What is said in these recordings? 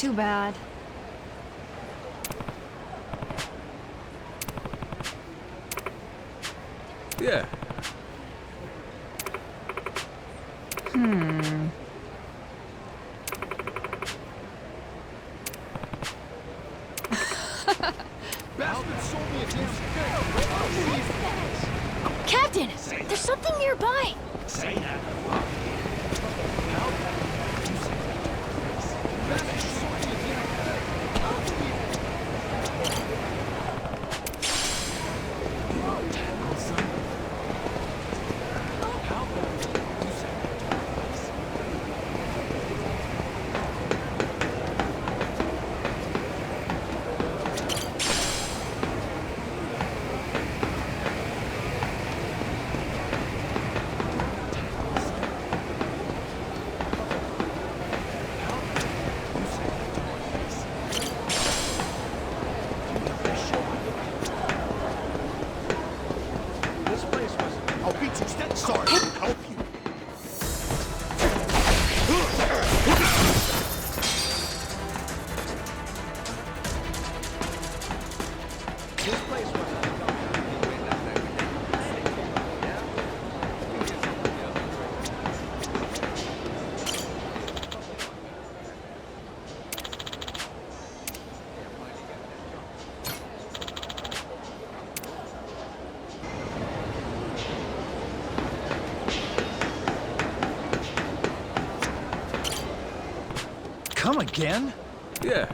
Too bad. Yeah. Captain! There's something nearby! Say that. Come again? Yeah.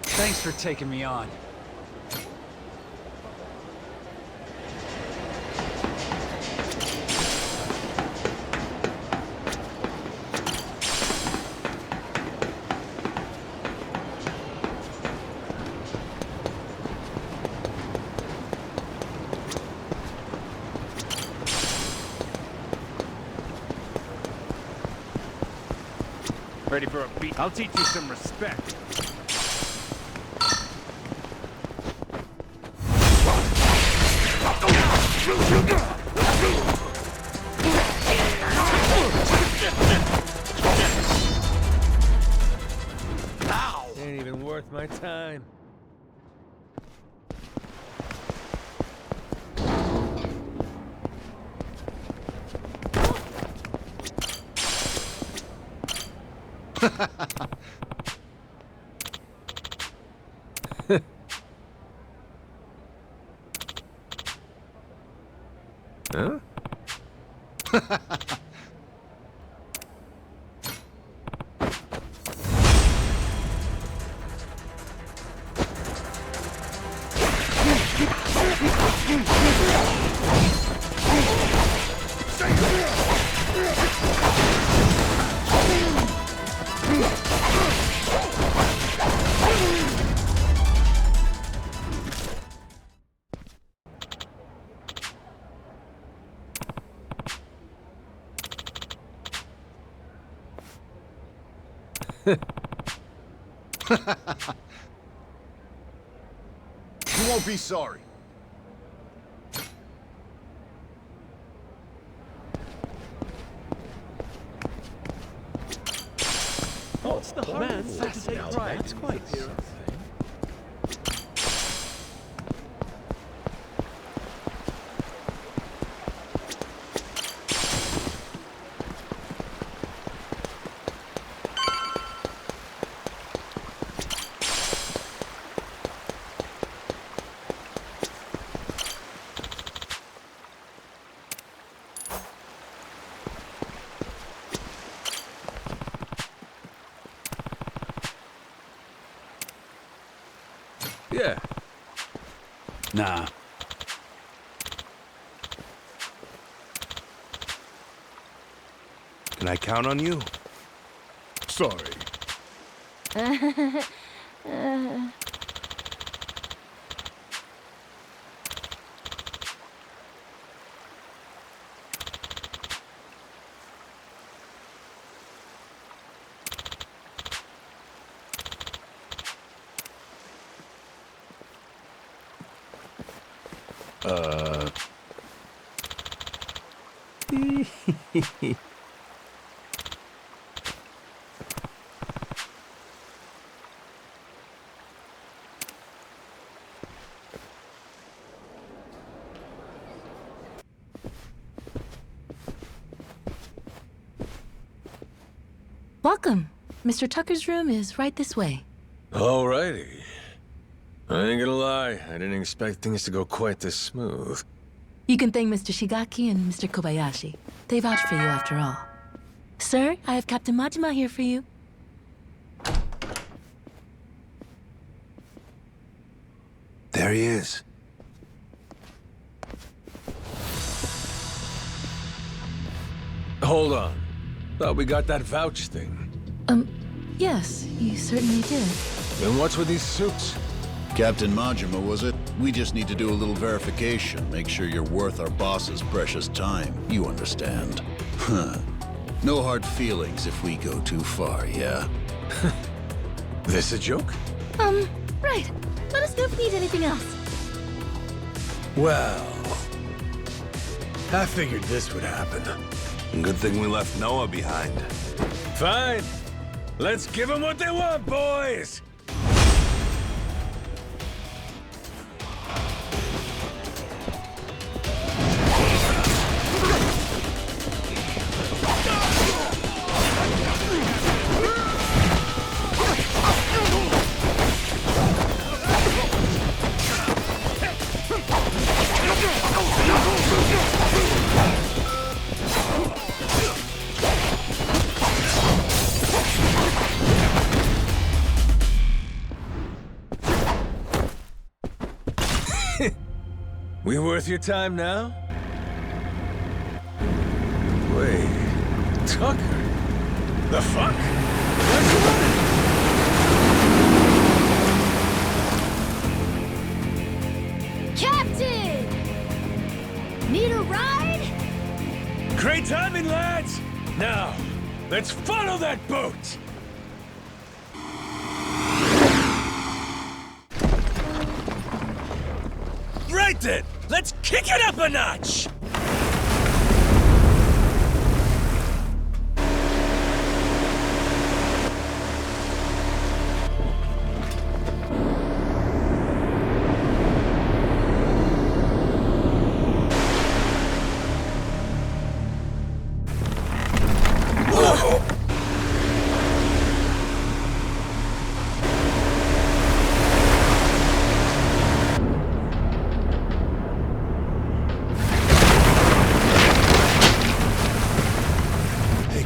Thanks for taking me on. Ready for a beat? I'll teach you some respect. Ain't even worth my time. Huh? You won't be sorry. Oh, it's the man to take pride. That's quite something. Yeah. Nah. Can I count on you? Sorry. Welcome. Mr. Tucker's room is right this way. Alrighty. I ain't gonna lie, I didn't expect things to go quite this smooth. You can thank Mr. Shigaki and Mr. Kobayashi. They vouched for you after all. Sir, I have Captain Majima here for you. There he is. Hold on. Thought we got that vouch thing. Yes, you certainly did. Then what's with these suits? Captain Majima, was it? We just need to do a little verification. Make sure you're worth our boss's precious time. You understand. Huh. No hard feelings if we go too far, yeah? This a joke? Right. Let us know if you need anything else. Well... I figured this would happen. Good thing we left Noah behind. Fine. Let's give them what they want, boys! We worth your time now? Wait... Tucker? The fuck? What's running? Captain! Need a ride? Great timing, lads! Now, let's follow that boat! Right then! Let's kick it up a notch!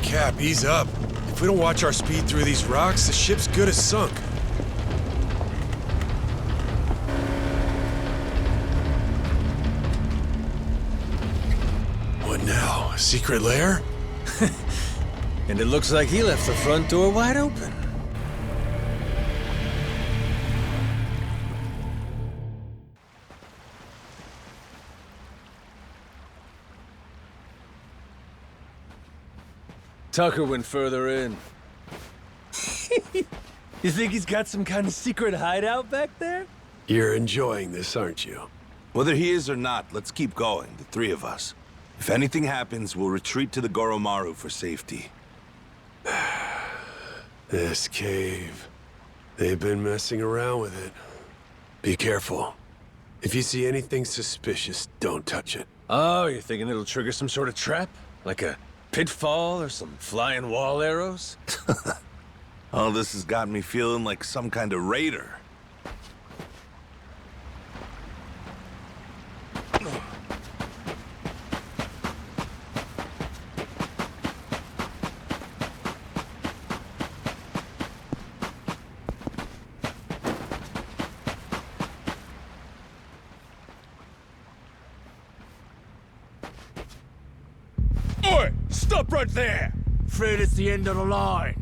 Cap, ease up. If we don't watch our speed through these rocks, the ship's good as sunk. What now? A secret lair? And it looks like he left the front door wide open. Tucker went further in. You think he's got some kind of secret hideout back there? You're enjoying this, aren't you? Whether he is or not, let's keep going, the three of us. If anything happens, we'll retreat to the Goromaru for safety. This cave. They've been messing around with it. Be careful. If you see anything suspicious, don't touch it. Oh, you're thinking it'll trigger some sort of trap? Like a pitfall or some flying wall arrows? All this has got me feeling like some kind of raider. up right there! Afraid it's the end of the line.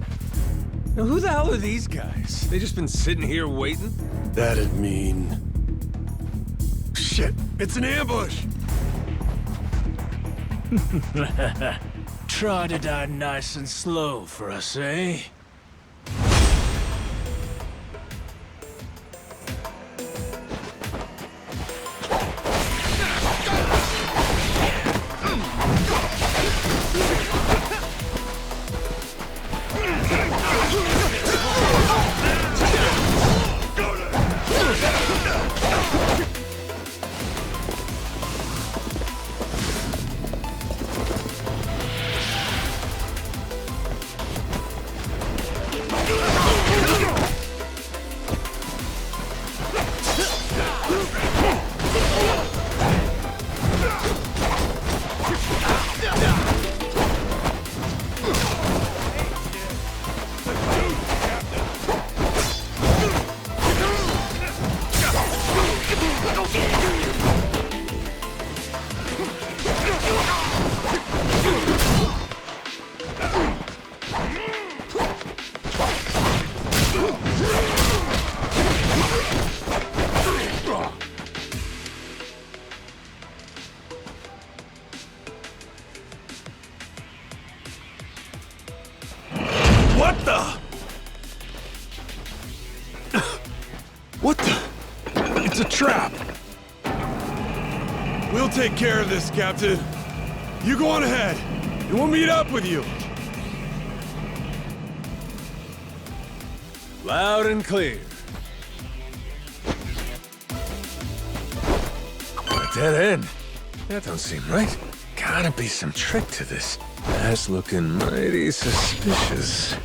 Now, who the hell are these guys? They just been sitting here waiting? That'd mean... Shit, it's an ambush! Try to die nice and slow for us, eh? What the? What the? It's a trap. We'll take care of this, Captain. You go on ahead, and we'll meet up with you. Loud and clear. A dead end? That don't seem right. Gotta be some trick to this. That's looking mighty suspicious.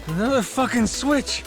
Another fucking switch.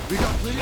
We got plenty.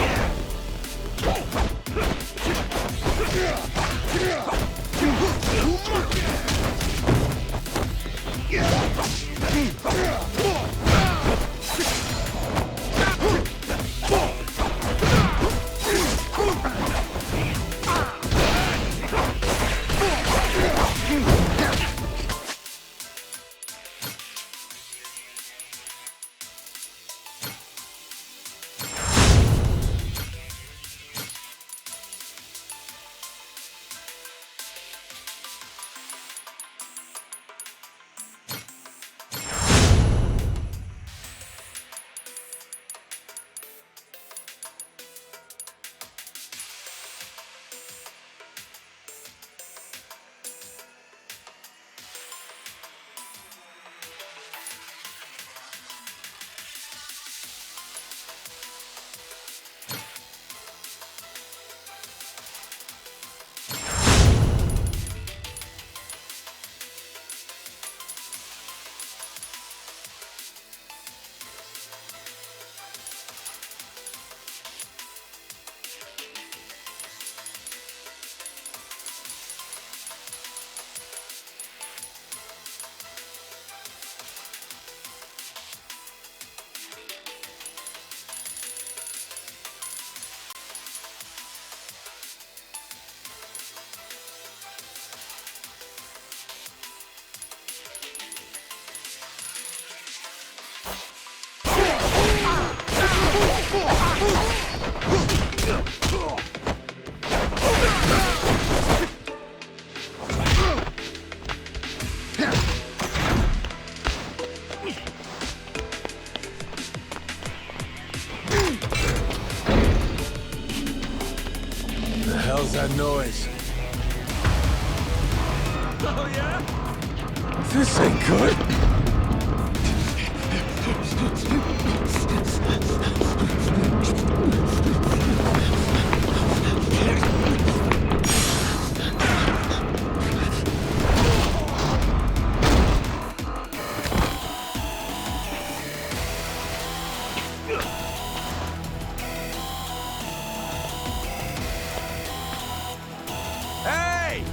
The hell's that noise? Oh, yeah? This ain't good. Hey!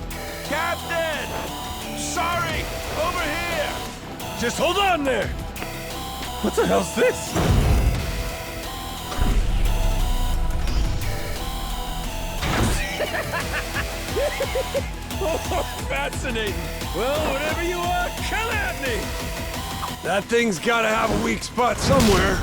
Captain! Sorry! Over here! Just hold on there! What the hell's this? Oh, fascinating. Well, whatever you are, come at me. That thing's gotta have a weak spot somewhere.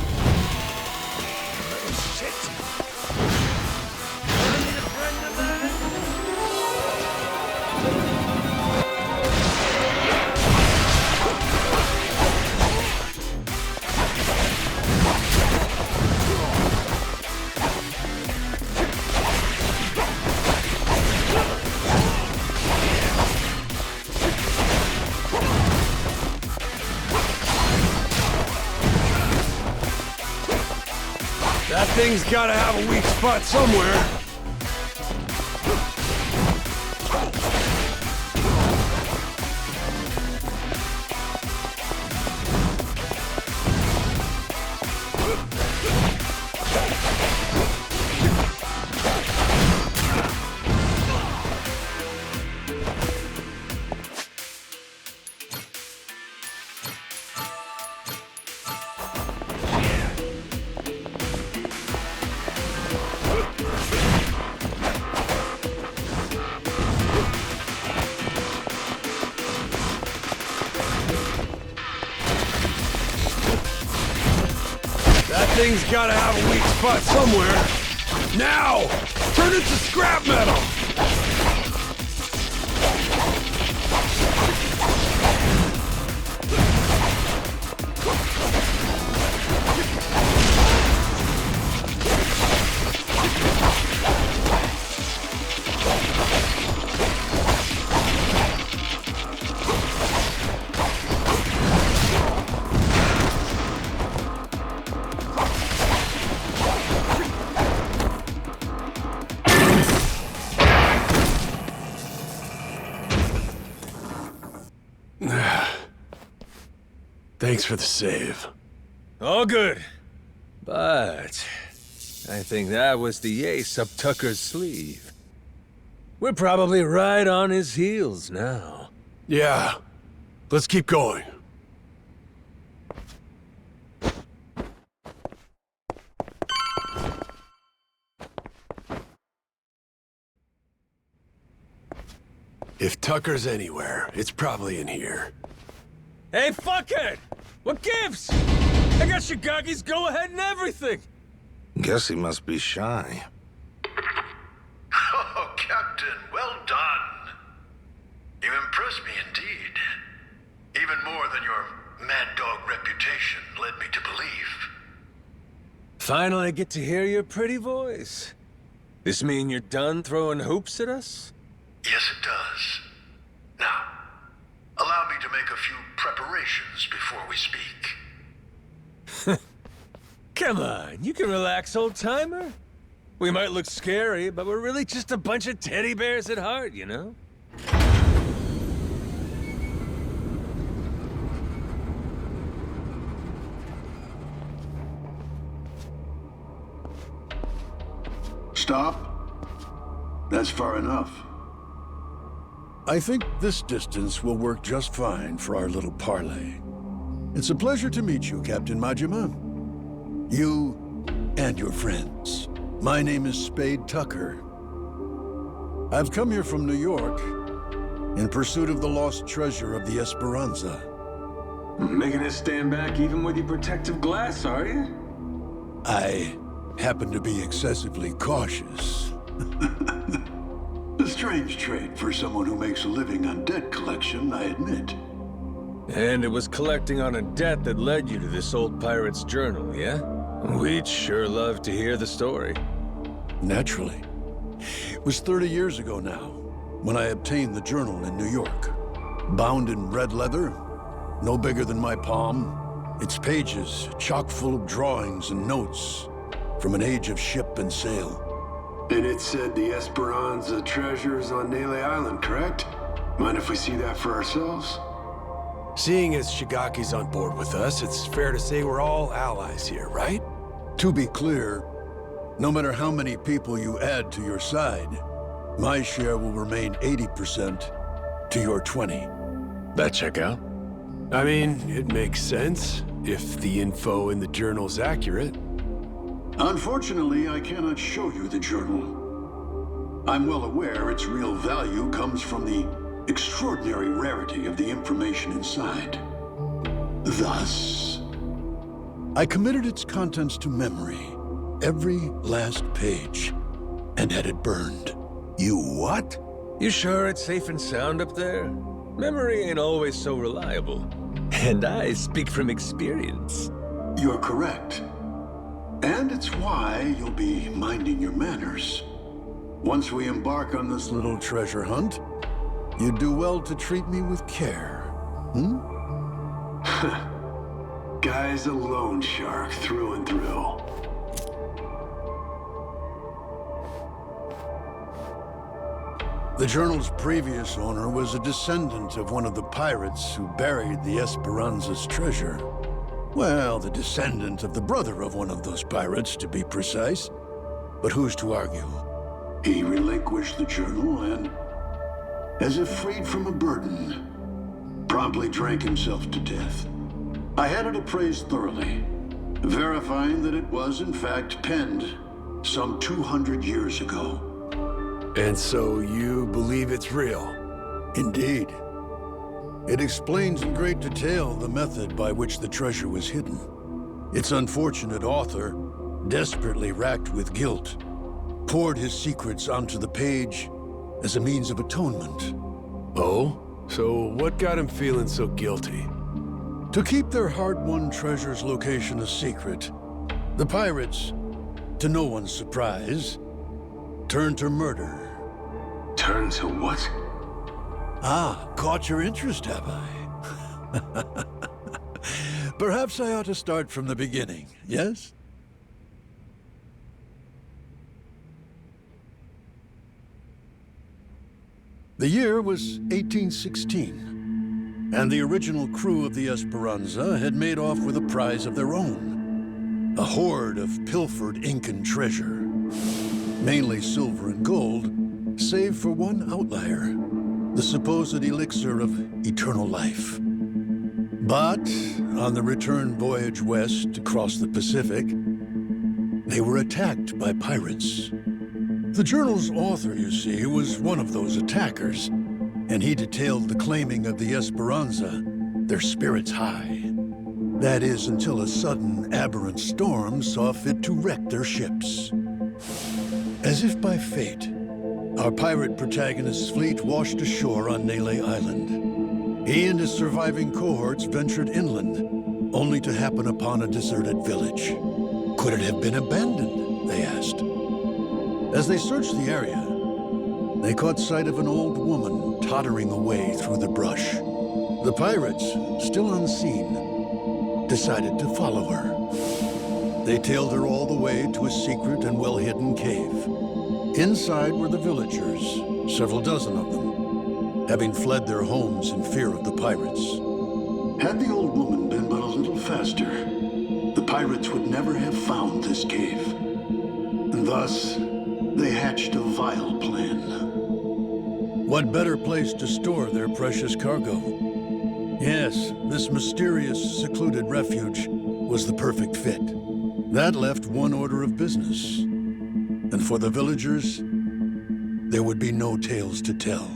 That thing's gotta have a weak spot somewhere. That thing's gotta have a weak spot somewhere. Now! Turn it to scrap metal! Thanks for the save. All good. But I think that was the ace up Tucker's sleeve. We're probably right on his heels now. Yeah. Let's keep going. If Tucker's anywhere, it's probably in here. Hey, fuckhead! What gives? I got Shigaki's go-ahead and everything! Guess he must be shy. Oh, Captain, well done. You impressed me indeed. Even more than your mad dog reputation led me to believe. Finally get to hear your pretty voice. This mean you're done throwing hoops at us? Yes, it does. Now, allow me to make a few preparations before we speak. Come on, you can relax, old-timer. We might look scary, but we're really just a bunch of teddy bears at heart, you know? Stop. That's far enough. I think this distance will work just fine for our little parley. It's a pleasure to meet you, Captain Majima. You and your friends. My name is Spade Tucker. I've come here from New York in pursuit of the lost treasure of the Esperanza. Making us stand back even with your protective glass, are you? I happen to be excessively cautious. A strange trait for someone who makes a living on debt collection, I admit. And it was collecting on a debt that led you to this old pirate's journal, yeah? We'd sure love to hear the story. Naturally. It was 30 years ago now, when I obtained the journal in New York. Bound in red leather, no bigger than my palm, its pages chock full of drawings and notes from an age of ship and sail. And it said the Esperanza treasure's on Nele Island, correct? Mind if we see that for ourselves? Seeing as Shigaki's on board with us, it's fair to say we're all allies here, right? To be clear, no matter how many people you add to your side, my share will remain 80% to your 20. That check out? I mean, it makes sense, if the info in the journal's accurate. Unfortunately, I cannot show you the journal. I'm well aware its real value comes from the extraordinary rarity of the information inside. Thus, I committed its contents to memory, every last page, and had it burned. You what? You sure it's safe and sound up there? Memory ain't always so reliable. And I speak from experience. You're correct. And it's why you'll be minding your manners. Once we embark on this little treasure hunt, you'd do well to treat me with care. Hmm? Guy's a loan shark through and through. The journal's previous owner was a descendant of one of the pirates who buried the Esperanza's treasure. Well, the descendant of the brother of one of those pirates, to be precise. But who's to argue? He relinquished the journal and, as if freed from a burden, promptly drank himself to death. I had it appraised thoroughly, verifying that it was in fact penned some 200 years ago. And so you believe it's real? Indeed. It explains in great detail the method by which the treasure was hidden. Its unfortunate author, desperately racked with guilt, poured his secrets onto the page as a means of atonement. Oh? So what got him feeling so guilty? To keep their hard-won treasure's location a secret, the pirates, to no one's surprise, turned to murder. Turn to what? Ah, caught your interest, have I? Perhaps I ought to start from the beginning, yes? The year was 1816. and the original crew of the Esperanza had made off with a prize of their own. A hoard of pilfered Incan treasure. Mainly silver and gold, save for one outlier. The supposed elixir of eternal life. But on the return voyage west across the Pacific, they were attacked by pirates. The journal's author, you see, was one of those attackers, and he detailed the claiming of the Esperanza, their spirits high. That is, until a sudden, aberrant storm saw fit to wreck their ships. As if by fate, our pirate protagonist's fleet washed ashore on Nele Island. He and his surviving cohorts ventured inland, only to happen upon a deserted village. Could it have been abandoned, they asked. As they searched the area, they caught sight of an old woman tottering away through the brush. The pirates, still unseen, decided to follow her. They tailed her all the way to a secret and well-hidden cave. Inside were the villagers, several dozen of them, having fled their homes in fear of the pirates. Had the old woman been but a little faster, the pirates would never have found this cave. And thus, they hatched a vile plan. What better place to store their precious cargo? Yes, this mysterious, secluded refuge was the perfect fit. That left one order of business. And for the villagers, there would be no tales to tell.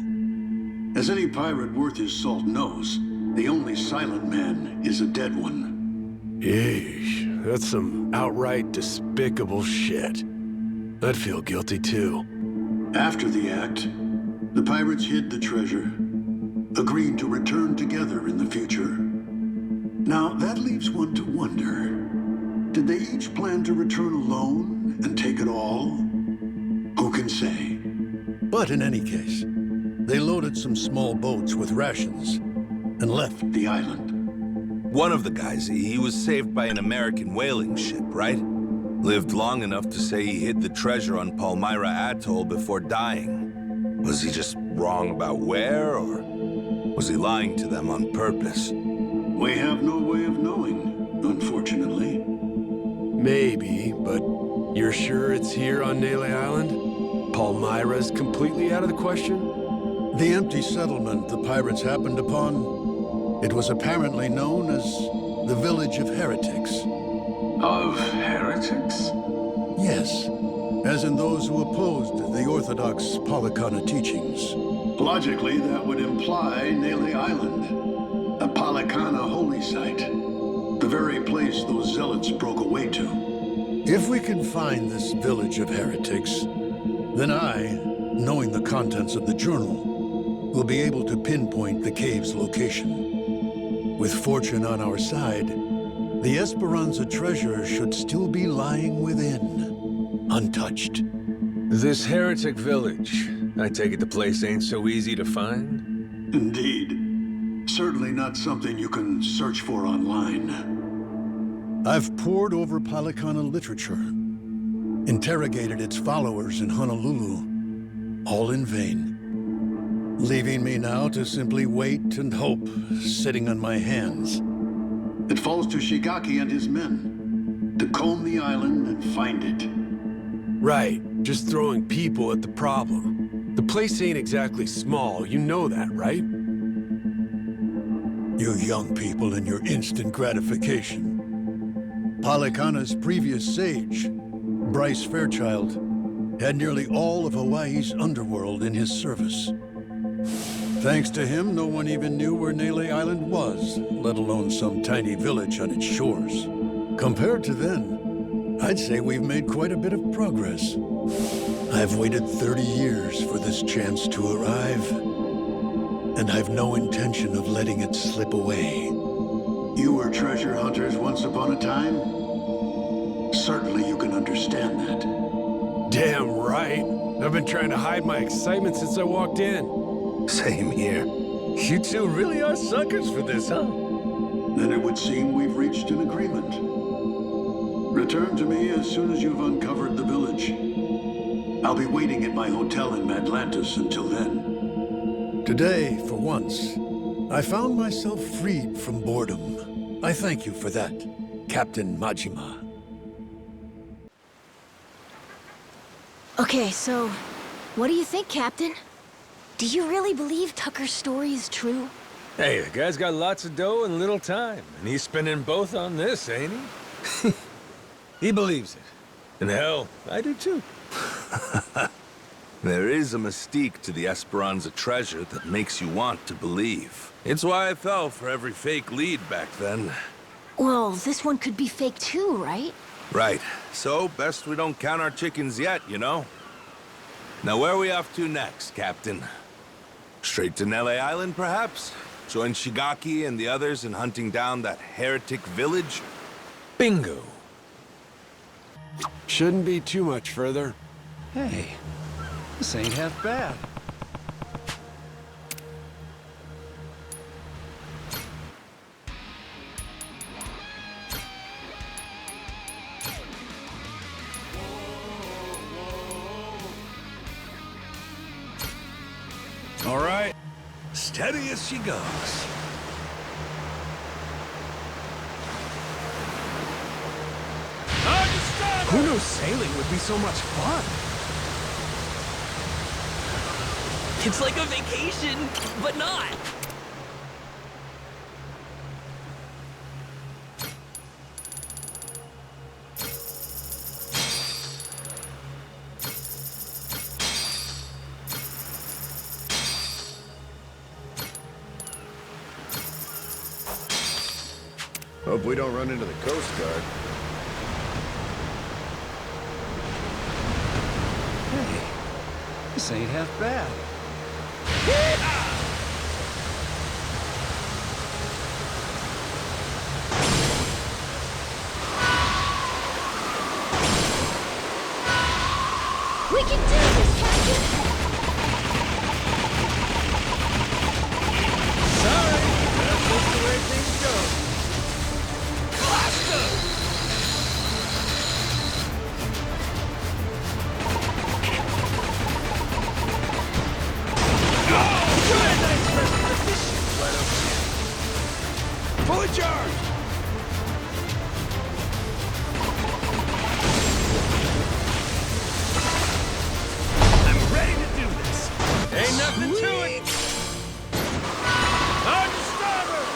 As any pirate worth his salt knows, the only silent man is a dead one. Yeesh, that's some outright despicable shit. I'd feel guilty too. After the act, the pirates hid the treasure, agreeing to return together in the future. Now, that leaves one to wonder, did they each plan to return alone and take it all? Who can say? But in any case, they loaded some small boats with rations and left The island. One of the guys, he was saved by an American whaling ship, right? Lived long enough to say he hid the treasure on Palmyra Atoll before dying. Was he just wrong about where, or was he lying to them on purpose? We have no way of knowing, unfortunately. Maybe, but you're sure it's here on Nele Island? Palmyra's completely out of the question? the empty settlement the pirates happened upon. It was apparently known as the Village of Heretics. Of heretics? Yes, as in those who opposed the orthodox Polycana teachings. Logically, that would imply Nele Island, a Polycana holy site. The very place those zealots broke away to. If we can find this Village of Heretics, then I, knowing the contents of the journal, will be able to pinpoint the cave's location. With fortune on our side, the Esperanza treasure should still be lying within, untouched. This heretic village, I take it the place ain't so easy to find? Indeed. Certainly not something you can search for online. I've pored over Polycana literature, interrogated its followers in Honolulu, all in vain. Leaving me now to simply wait and hope, sitting on my hands. It falls to Shigaki and his men to comb the island and find it. Right, just throwing people at the problem. The place ain't exactly small, you know that, right? You young people and your instant gratification. Polycana's previous sage, Bryce Fairchild, had nearly all of Hawaii's underworld in his service. Thanks to him, no one even knew where Nele Island was, let alone some tiny village on its shores. Compared to then, I'd say we've made quite a bit of progress. I've waited 30 years for this chance to arrive, and I've no intention of letting it slip away. You were treasure hunters once upon a time? Certainly you can understand that. Damn right. I've been trying to hide my excitement since I walked in. Same here. You two really are suckers for this, huh? Then it would seem we've reached an agreement. Return to me as soon as you've uncovered the village. I'll be waiting at my hotel in Madlantis until then. Today, for once, I found myself freed from boredom. I thank you for that, Captain Majima. Okay, so, what do you think, Captain? Do you really believe Tucker's story is true? Hey, the guy's got lots of dough and little time, and he's spending both on this, ain't he? He believes it. And hell, I do too. There is a mystique to the Esperanza treasure that makes you want to believe. It's why I fell for every fake lead back then. Well, this one could be fake too, right? Right. So, best we don't count our chickens yet, you know? Now, where are we off to next, Captain? Straight to Nele Island, perhaps? Join Shigaki and the others in hunting down that heretic village? Bingo. Shouldn't be too much further. Hey, this ain't half bad. All right. Steady as she goes. Who knew sailing would be so much fun? It's like a vacation, but not. Hope we don't run into the Coast Guard. Hey, this ain't half bad. We can do this, Captain! Sorry, that's just the way things go. Fully charged! I'm ready to do this. Ain't nothing to it. On to starboard!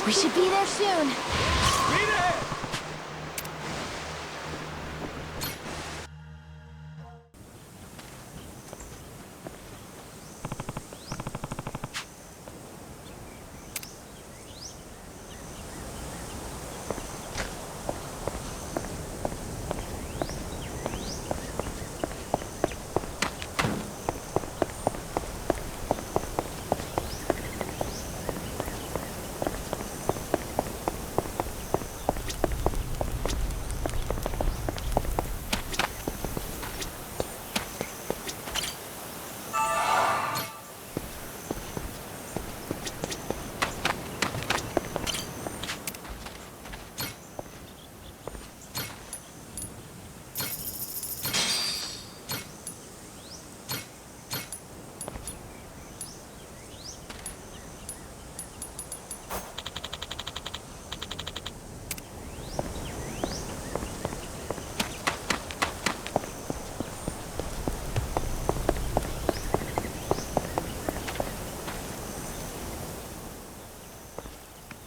We should be there soon. Speed ahead!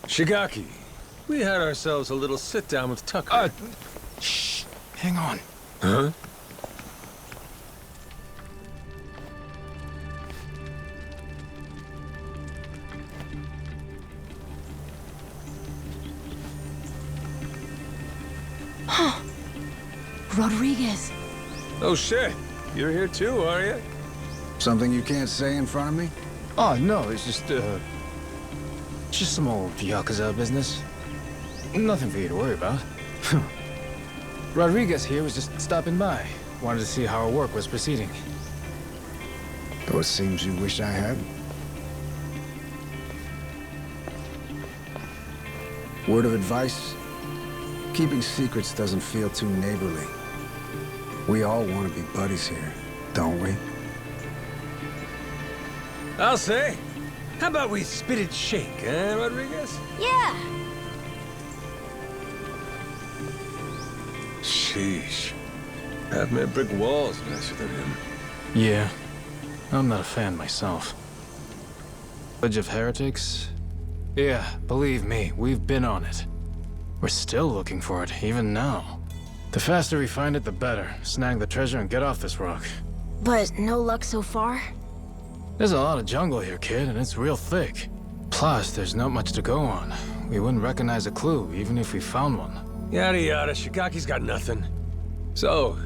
Shigaki, we had ourselves a little sit-down with Tucker. Shh. Hang on. Huh? Huh. Rodriguez. Oh shit, you're here too, are you? Something you can't say in front of me? Oh, no, it's just some old Yakuza business. Nothing for you to worry about. Rodriguez here was just stopping by. Wanted to see how our work was proceeding. Though it seems you wish I had. Word of advice? Keeping secrets doesn't feel too neighborly. We all want to be buddies here, don't we? I'll say. How about we spit and shake, eh, Rodriguez? Yeah! Sheesh. Half-man brick walls nicer than him. Yeah, I'm not a fan myself. Village of Heretics? Yeah, believe me, we've been on it. We're still looking for it, even now. The faster we find it, the better. Snag the treasure and get off this rock. But no luck so far? There's a lot of jungle here, kid, and it's real thick. Plus, there's not much to go on. We wouldn't recognize a clue, even if we found one. Yada yada, Shigaki's got nothing. So,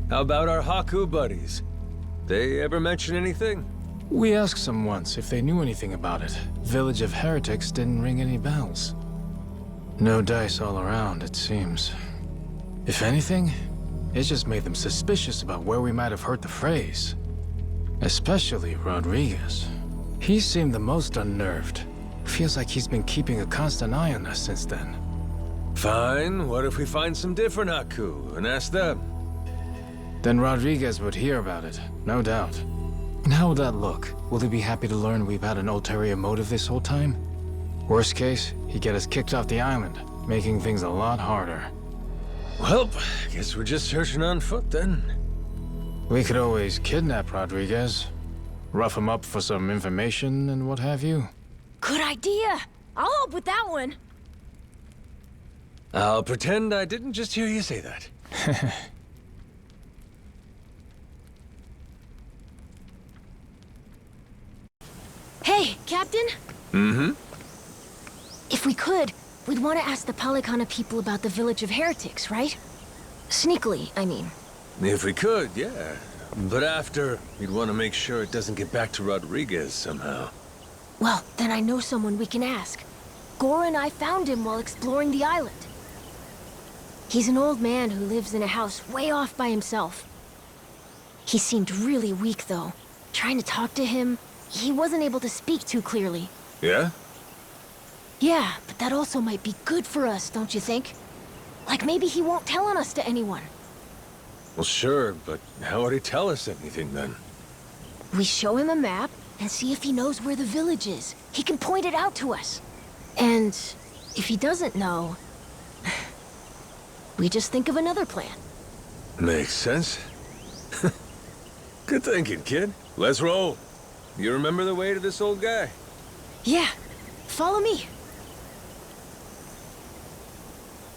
how about our Haku buddies? They ever mention anything? We asked some once if they knew anything about it. Village of Heretics didn't ring any bells. No dice all around, it seems. If anything, it just made them suspicious about where we might have heard the phrase. Especially Rodriguez. He seemed the most unnerved. Feels like he's been keeping a constant eye on us since then. Fine, what if we find some different Haku and ask them? Then Rodriguez would hear about it, no doubt. And how would that look? Will he be happy to learn we've had an ulterior motive this whole time? Worst case, he'd get us kicked off the island, making things a lot harder. Well, guess we're just searching on foot then. We could always kidnap Rodriguez, rough him up for some information and what have you. Good idea! I'll help with that one! I'll pretend I didn't just hear you say that. Hey, Captain? Mm-hmm? If we could, we'd want to ask the Palikana people about the Village of Heretics, right? Sneakily, I mean. If we could, yeah. But after, we'd want to make sure it doesn't get back to Rodriguez somehow. Well, then I know someone we can ask. Gora and I found him while exploring the island. He's an old man who lives in a house way off by himself. He seemed really weak, though. Trying to talk to him, he wasn't able to speak too clearly. Yeah? Yeah, but that also might be good for us, don't you think? Like maybe he won't tell on us to anyone. Well, sure, but how would he tell us anything then? We show him a map and see if he knows where the village is. He can point it out to us. And if he doesn't know, we just think of another plan. Makes sense. Good thinking, kid. Let's roll. You remember the way to this old guy? Yeah, follow me.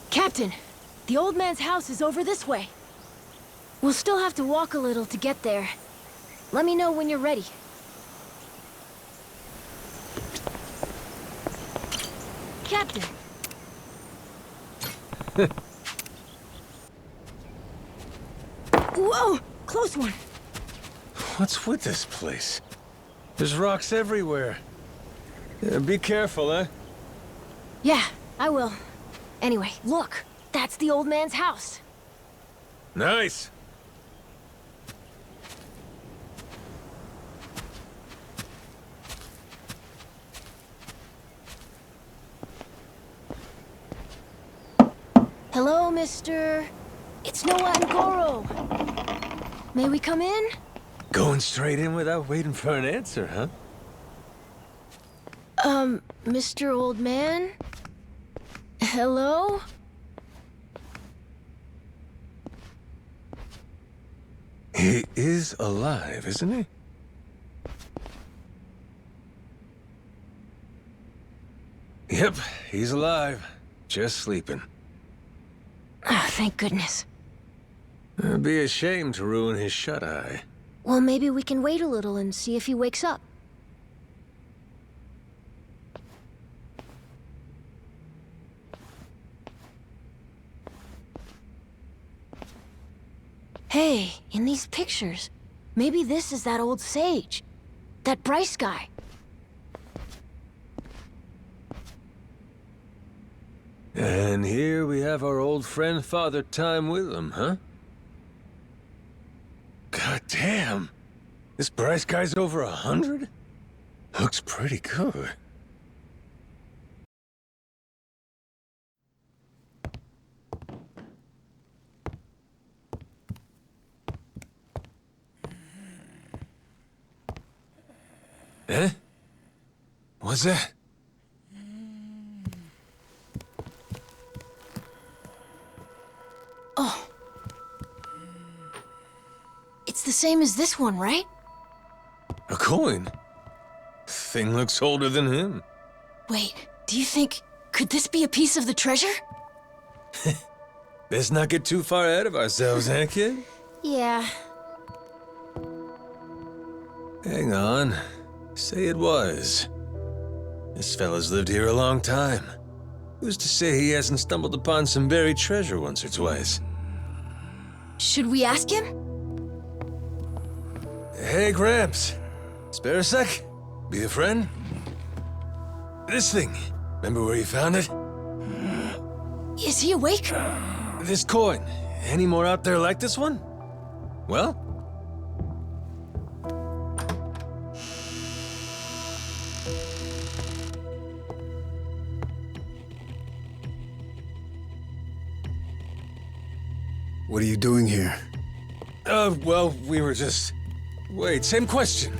Captain, the old man's house is over this way. We'll still have to walk a little to get there. Let me know when you're ready. Captain. Whoa! Close one! What's with this place? There's rocks everywhere. Yeah, be careful, eh? Yeah, I will. Anyway, look. That's the old man's house. Nice! Hello, Mr. It's Noah and Goro. May we come in? Going straight in without waiting for an answer, huh? Mr. Old Man? Hello? He is alive, isn't he? Yep, he's alive. Just sleeping. Ah, thank goodness. It'd be a shame to ruin his shut-eye. Well, maybe we can wait a little and see if he wakes up. Hey, in these pictures, maybe this is that old sage. That Bryce guy. And here we have our old friend Father Time with him, huh? God damn! This price guy's over 100? Looks pretty good. Eh? What's that? Oh. It's the same as this one, right? A coin? Thing looks older than him. Wait, do you think... could this be a piece of the treasure? Let's not get too far ahead of ourselves, eh, kid? Yeah. Hang on. Say it was. This fella's lived here a long time. Who's to say he hasn't stumbled upon some buried treasure once or twice? Should we ask him? Hey, Gramps. Spare a sec? Be a friend? This thing. Remember where you found it? Is he awake? This coin. Any more out there like this one? Well? What are you doing here? Well, we were just... Wait, same question.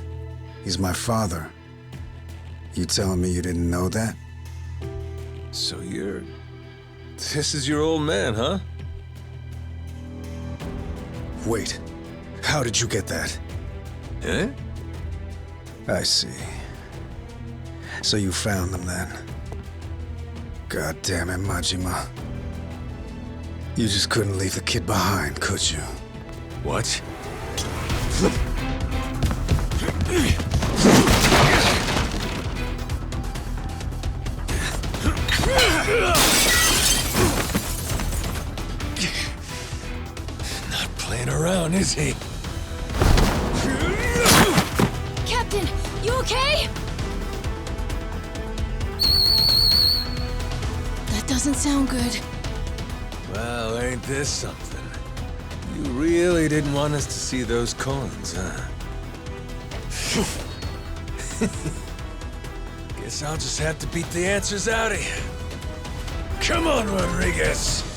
He's my father. You telling me you didn't know that? So you're... This is your old man, huh? Wait. How did you get that? Eh? I see. So you found them then? God damn it, Majima. You just couldn't leave the kid behind, could you? What? Not playing around, is he? Captain, you okay? That doesn't sound good. Well, ain't this something? You really didn't want us to see those coins, huh? Guess I'll just have to beat the answers out of you. Come on, Rodriguez!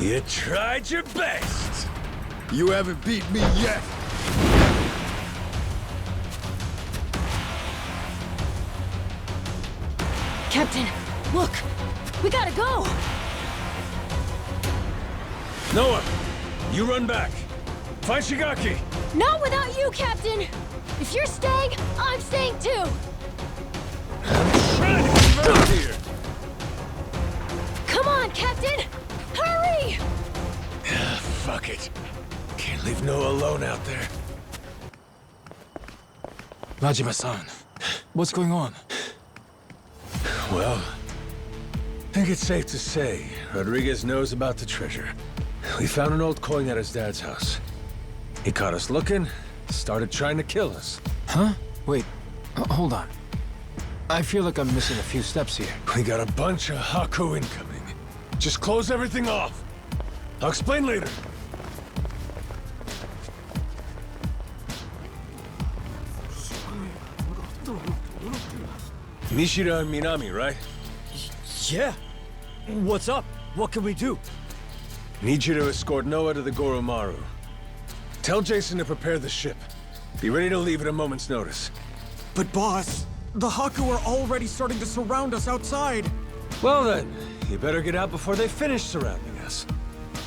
You tried your best. You haven't beat me yet. Captain, look! We gotta go! Noah, you run back. Find Shigaki. Not without you, Captain! If you're staying, I'm staying too! I'm trying to get you out of here. Come on, Captain! Hurry! Fuck it. Can't leave Noah alone out there. Majima-san, what's going on? Well, I think it's safe to say Rodriguez knows about the treasure. We found an old coin at his dad's house. He caught us looking, started trying to kill us. Huh? Wait, hold on. I feel like I'm missing a few steps here. We got a bunch of Haku incoming. Just close everything off. I'll explain later. Nishida and Minami, right? Yeah. What's up? What can we do? Need you to escort Noah to the Goromaru. Tell Jason to prepare the ship. Be ready to leave at a moment's notice. But boss, the Haku are already starting to surround us outside. Well then, you better get out before they finish surrounding us.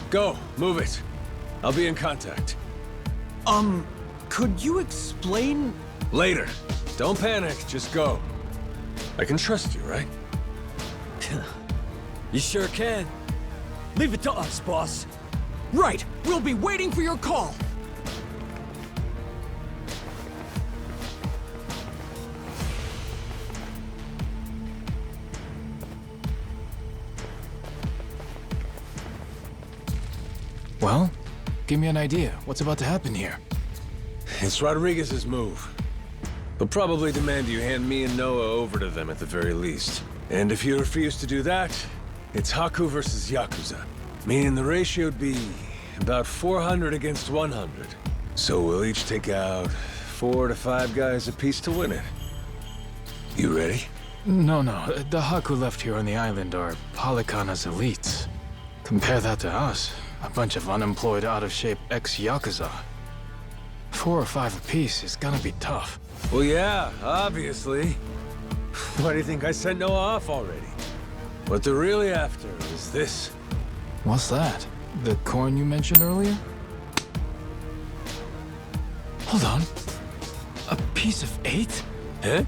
Go, move it. I'll be in contact. Could you explain? Later. Don't panic, just go. I can trust you, right? You sure can. Leave it to us, boss. Right, we'll be waiting for your call. Well, give me an idea. What's about to happen here? It's Rodriguez's move. They'll probably demand you hand me and Noah over to them at the very least. And if you refuse to do that, it's Haku versus Yakuza. Meaning the ratio would be about 400 against 100. So we'll each take out 4 to 5 guys apiece to win it. You ready? No. The Haku left here on the island are Polycana's elites. Compare that to us. A bunch of unemployed, out-of-shape ex-Yakuza. 4 or 5 apiece is gonna be tough. Well, yeah, obviously. Why do you think I sent Noah off already? What they're really after is this. What's that? The coin you mentioned earlier? Hold on. A piece of 8? Huh?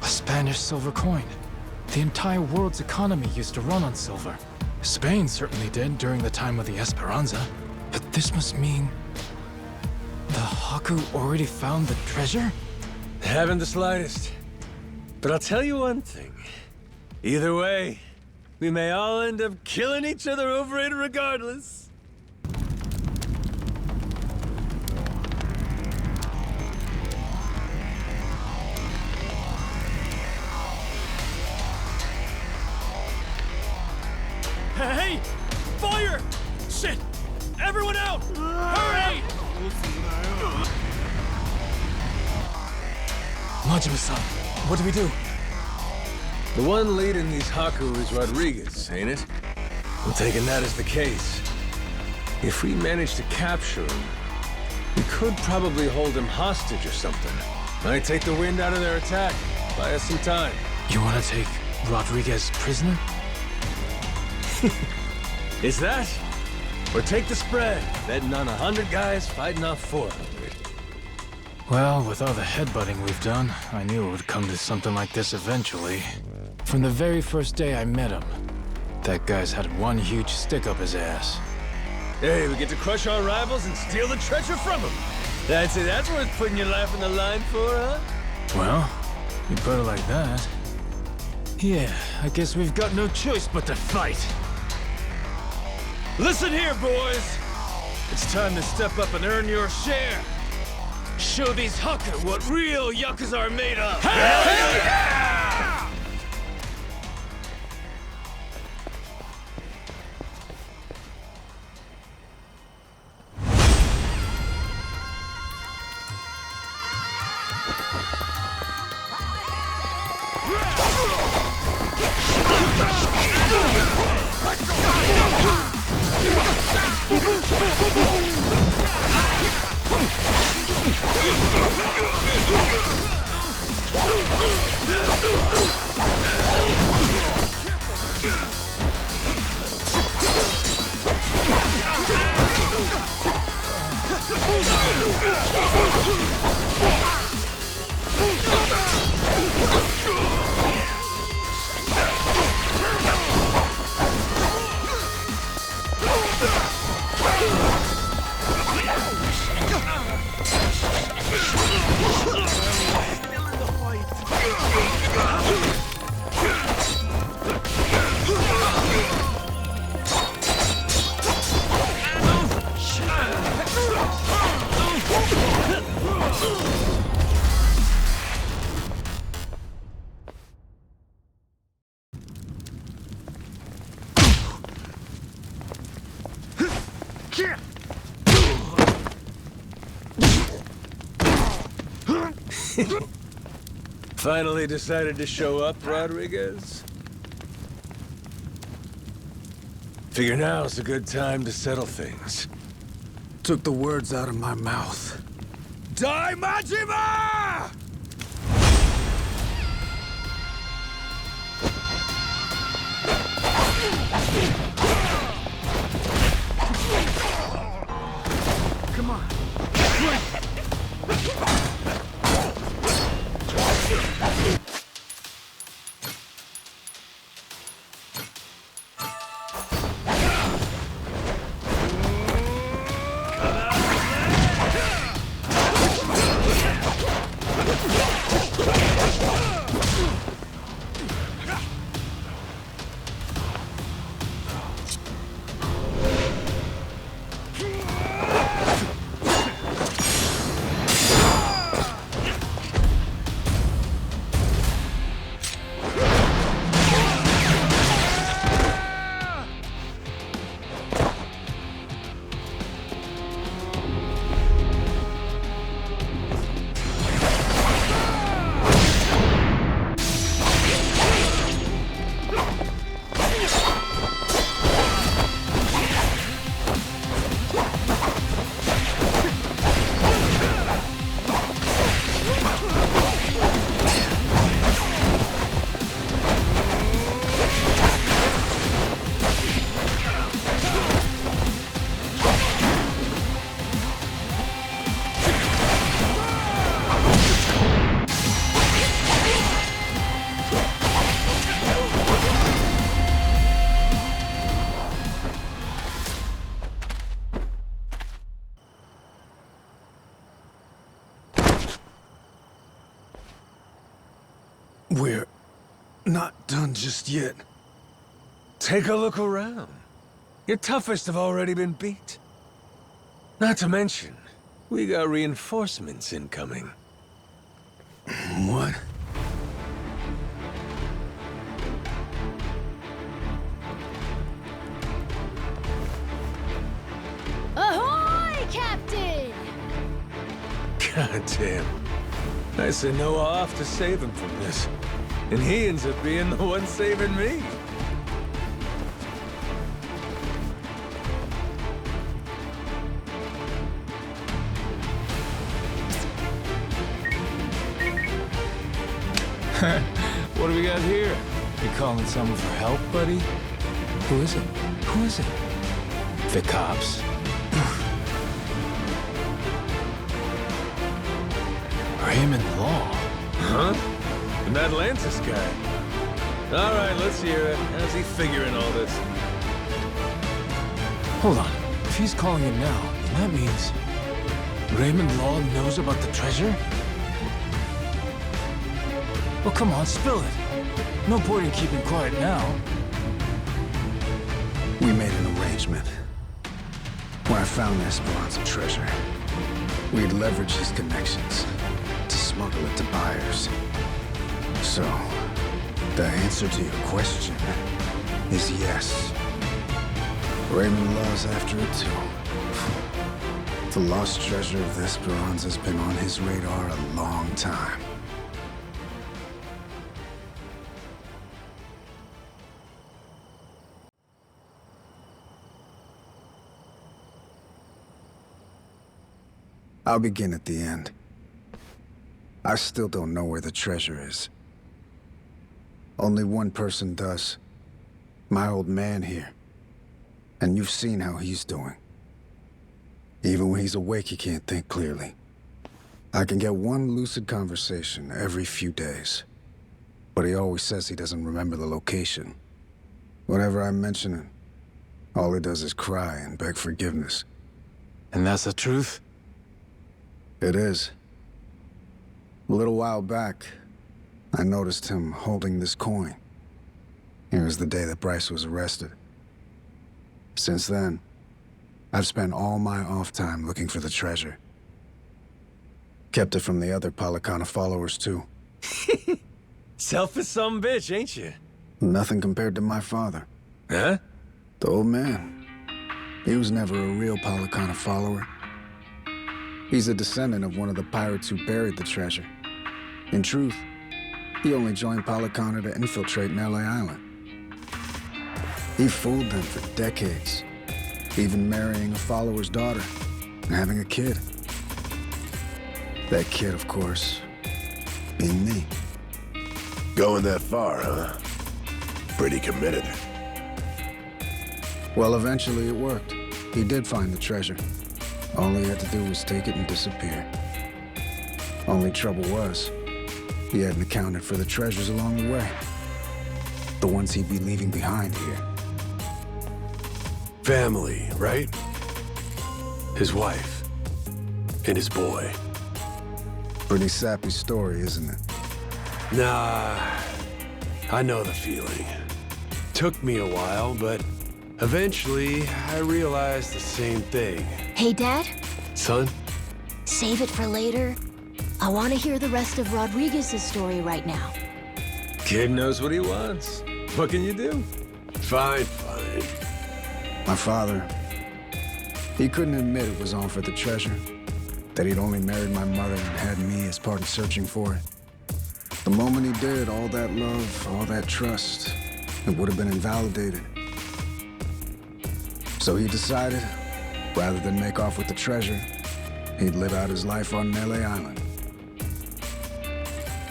A Spanish silver coin. The entire world's economy used to run on silver. Spain certainly did during the time of the Esperanza. But this must mean... the Haku already found the treasure? Haven't the slightest. But I'll tell you one thing. Either way, we may all end up killing each other over it regardless. Hey! Fire! Shit! Everyone out! Hurry! Majima-san, what do we do? The one leading these Haku is Rodriguez, ain't it? I'm taking that as the case. If we manage to capture him, we could probably hold him hostage or something. Might take the wind out of their attack. Buy us some time. You want to take Rodriguez prisoner? Is that? Or take the spread, betting on 100 guys fighting off 400. Well, with all the headbutting we've done, I knew it would come to something like this eventually. From the very first day I met him, that guy's had one huge stick up his ass. Hey, we get to crush our rivals and steal the treasure from them. That's it. That's worth putting your life on the line for, huh? Well, you put it like that. Yeah, I guess we've got no choice but to fight. Listen here, boys! It's time to step up and earn your share. Show these Haku what real Yakuza are made of! Hell yeah! Finally decided to show up, Rodriguez? Figure now's a good time to settle things. Took the words out of my mouth. Die, Majima! Come on. We're not done just yet. Take a look around. Your toughest have already been beat. Not to mention, we got reinforcements incoming. What? Ahoy, Captain! Goddamn. I sent Noah off to save him from this. And he ends up being the one saving me. What do we got here? You calling someone for help, buddy? Who is it? Who is it? The cops? Raymond Law? Huh? An Atlantis guy. All right, let's hear it. How's he figuring all this? Hold on. If he's calling it now, then that means Raymond Law knows about the treasure? Well, come on, spill it. No point in keeping quiet now. We made an arrangement. When I found Esperanza treasure, we'd leverage his connections to smuggle it to buyers. So, the answer to your question is yes. Raymond Law's after it too. The lost treasure of Esperanza's been on his radar a long time. I'll begin at the end. I still don't know where the treasure is. Only one person does. My old man here. And you've seen how he's doing. Even when he's awake, he can't think clearly. I can get one lucid conversation every few days. But he always says he doesn't remember the location. Whenever I mention it, all he does is cry and beg forgiveness. And that's the truth? It is. A little while back, I noticed him holding this coin. It was the day that Bryce was arrested. Since then, I've spent all my off time looking for the treasure. Kept it from the other Palicana followers, too. Selfish some bitch, ain't you? Nothing compared to my father. Huh? The old man. He was never a real Palicana follower. He's a descendant of one of the pirates who buried the treasure. In truth, he only joined Palicana to infiltrate Nelly Island. He fooled them for decades, even marrying a follower's daughter and having a kid. That kid, of course, being me. Going that far, huh? Pretty committed. Well, eventually it worked. He did find the treasure. All he had to do was take it and disappear. Only trouble was, he hadn't accounted for the treasures along the way. The ones he'd be leaving behind here. Family, right? His wife. And his boy. Pretty sappy story, isn't it? Nah, I know the feeling. Took me a while, but eventually I realized the same thing. Hey, Dad? Son? Save it for later. I want to hear the rest of Rodriguez's story right now. Kid knows what he wants. What can you do? Fine, fine. My father, he couldn't admit it was all for the treasure. That he'd only married my mother and had me as part of searching for it. The moment he did, all that love, all that trust, it would have been invalidated. So he decided, rather than make off with the treasure, he'd live out his life on Nelly Island.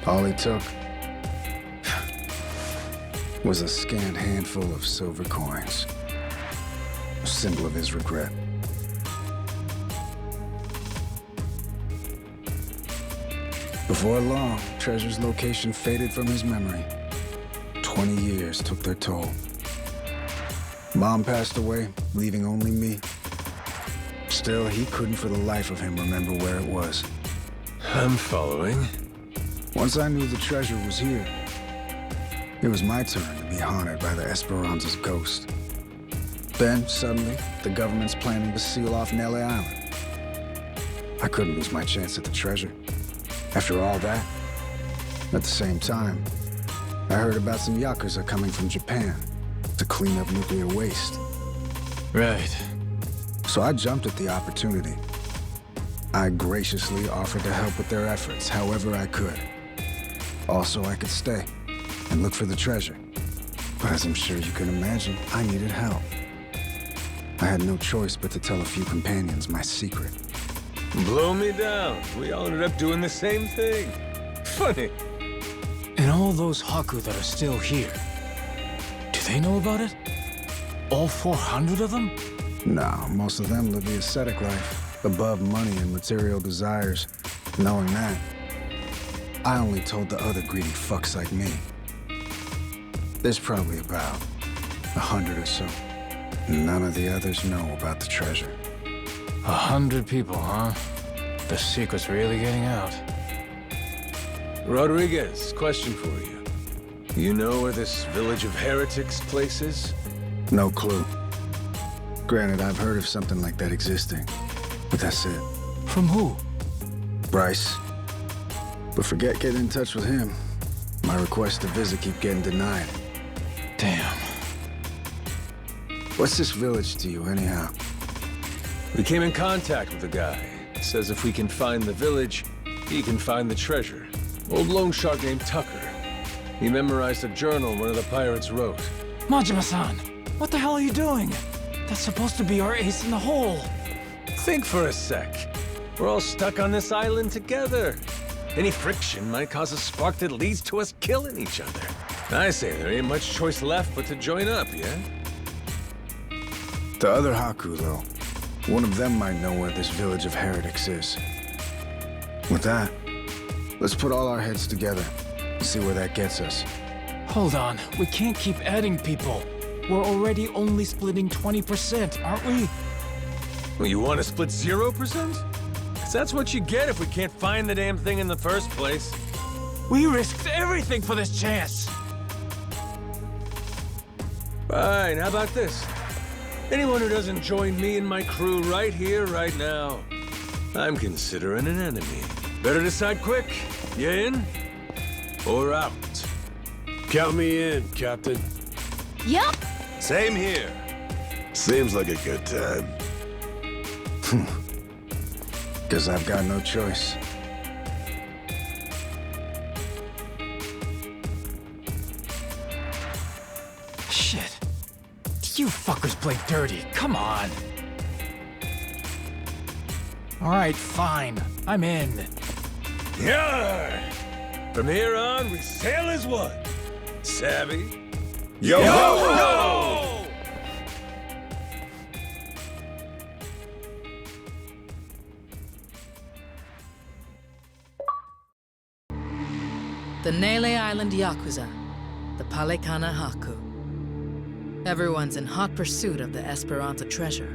All he took was a scant handful of silver coins, a symbol of his regret. Before long, Treasure's location faded from his memory. 20 years took their toll. Mom passed away, leaving only me. Still, he couldn't for the life of him remember where it was. I'm following. Once I knew the treasure was here, it was my turn to be haunted by the Esperanza's ghost. Then, suddenly, the government's planning to seal off Nelly Island. I couldn't lose my chance at the treasure. After all that, at the same time, I heard about some Yakuza coming from Japan to clean up nuclear waste. Right. So I jumped at the opportunity. I graciously offered to help with their efforts however I could. Also, I could stay and look for the treasure. But as I'm sure you can imagine, I needed help. I had no choice but to tell a few companions my secret. Blow me down. We all ended up doing the same thing. Funny. And all those Haku that are still here, do they know about it? All 400 of them? No, most of them live the ascetic life, above money and material desires. Knowing that, I only told the other greedy fucks like me. There's probably about 100 or so. None of the others know about the treasure. 100 people, huh? The secret's really getting out. Rodriguez, question for you. You know where this village of heretics place is? No clue. Granted, I've heard of something like that existing, but that's it. From who? Bryce. But forget getting in touch with him. My requests to visit keep getting denied. Damn. What's this village to you, anyhow? We came in contact with a guy. Says if we can find the village, he can find the treasure. Old loan shark named Tucker. He memorized a journal one of the pirates wrote. Majima-san, what the hell are you doing? That's supposed to be our ace in the hole. Think for a sec. We're all stuck on this island together. Any friction might cause a spark that leads to us killing each other. I say there ain't much choice left but to join up, yeah? The other Haku, though, One of them might know where this village of heretics is. With that, let's put all our heads together and see where that gets us. Hold on, we can't keep adding people. We're already only splitting 20%, aren't we? Well, you want to split 0%? 'Cause that's what you get if we can't find the damn thing in the first place. We risked everything for this chance! Fine, how about this? Anyone who doesn't join me and my crew right here, right now, I'm considering an enemy. Better decide quick. You in? Or out? Count me in, Captain. Yup. Same here. Seems like a good time. Guess I've got no choice. Shit. You fuckers play dirty, come on. Alright, fine. I'm in. Yeah! From here on, we sail as one. Savvy? Yo! Yo! The Nele Island Yakuza, the Palekana Haku. Everyone's in hot pursuit of the Esperanza treasure.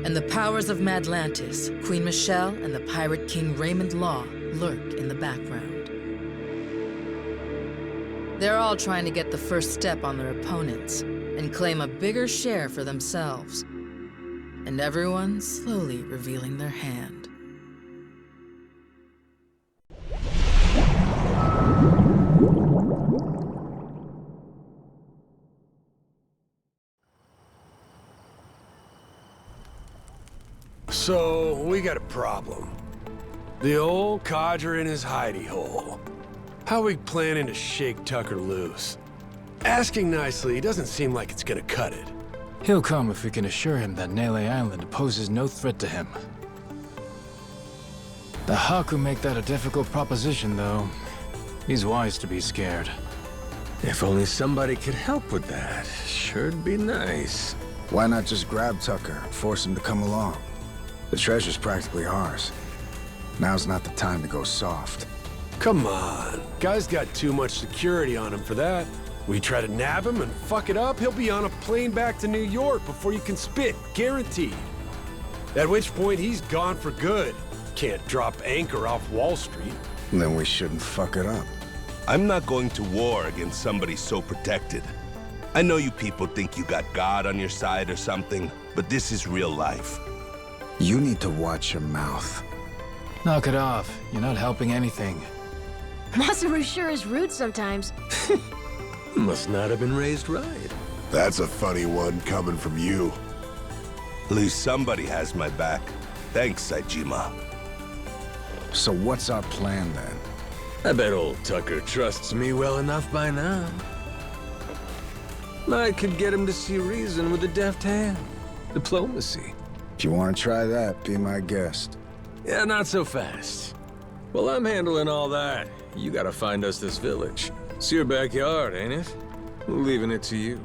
And the powers of Madlantis, Queen Michelle, and the pirate king Raymond Law lurk in the background. They're all trying to get the first step on their opponents and claim a bigger share for themselves. And everyone's slowly revealing their hand. So, we got a problem. The old codger in his hidey hole. How are we planning to shake Tucker loose? Asking nicely doesn't seem like it's gonna cut it. He'll come if we can assure him that Nele Island poses no threat to him. The Haku make that a difficult proposition, though. He's wise to be scared. If only somebody could help with that. Sure'd be nice. Why not just grab Tucker and force him to come along? The treasure's practically ours. Now's not the time to go soft. Come on. Guy's got too much security on him for that. We try to nab him and fuck it up, he'll be on a plane back to New York before you can spit, guaranteed. At which point, he's gone for good. Can't drop anchor off Wall Street. Then we shouldn't fuck it up. I'm not going to war against somebody so protected. I know you people think you got God on your side or something, but this is real life. You need to watch your mouth. Knock it off. You're not helping anything. Masaru sure is rude sometimes. Must not have been raised right. That's a funny one coming from you. At least somebody has my back. Thanks, Saejima. So what's our plan then? I bet old Tucker trusts me well enough by now. I could get him to see reason with a deft hand. Diplomacy. If you want to try that, be my guest. Yeah, not so fast. Well, I'm handling all that. You gotta find us this village. It's your backyard, ain't it? Leaving it to you.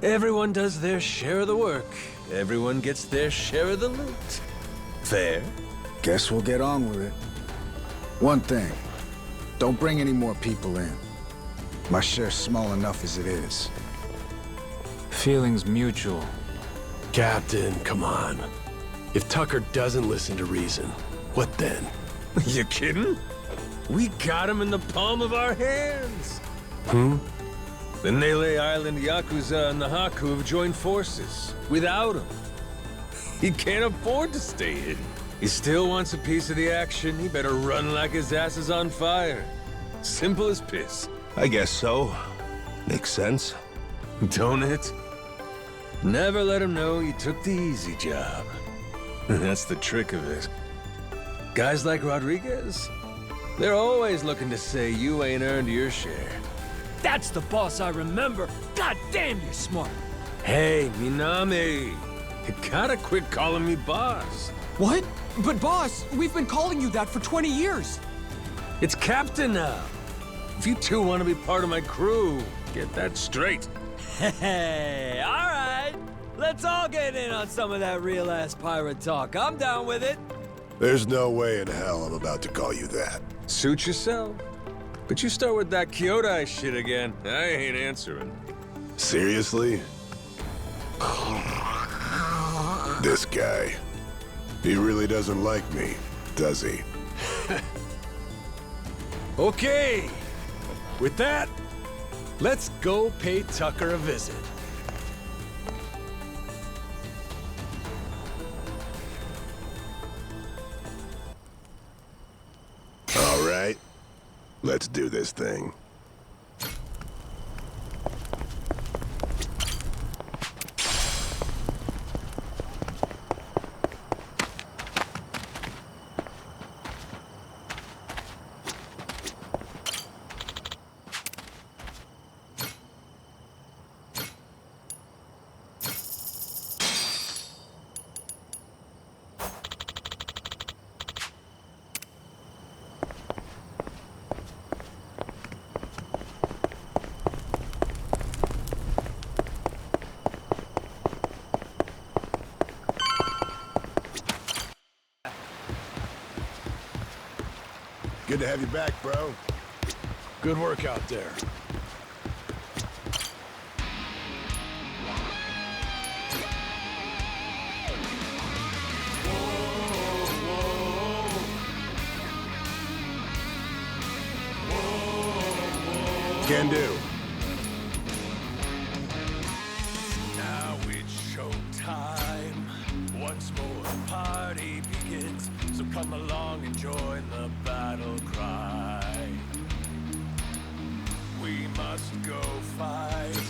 Everyone does their share of the work. Everyone gets their share of the loot. Fair? Guess we'll get on with it. One thing. Don't bring any more people in. My share's small enough as it is. Feelings mutual. Captain, come on. If Tucker doesn't listen to reason, what then? You kidding? We got him in the palm of our hands. The Nele Island Yakuza and the Haku have joined forces. Without him, he can't afford to stay hidden. He still wants a piece of the action. He better run like his ass is on fire. Simple as piss. I guess so. Makes sense. Don't it? Never let him know you took the easy job. That's the trick of it. Guys like Rodriguez, they're always looking to say you ain't earned your share. That's the boss I remember. God damn, you're smart. Hey, Minami, you gotta quit calling me boss. What? But boss, we've been calling you that for 20 years. It's Captain now. If you two want to be part of my crew, get that straight. Hey, all right. Let's all get in on some of that real-ass pirate talk. I'm down with it. There's no way in hell I'm about to call you that. Suit yourself. But you start with that Kyodai shit again, I ain't answering. Seriously? This guy. He really doesn't like me, does he? Okay. With that, let's go pay Tucker a visit. All right. Let's do this thing. Good to have you back, bro. Good work out there. Can do. Now it's showtime. Once more the party begins. So come along and join the battle cry. We must go fight.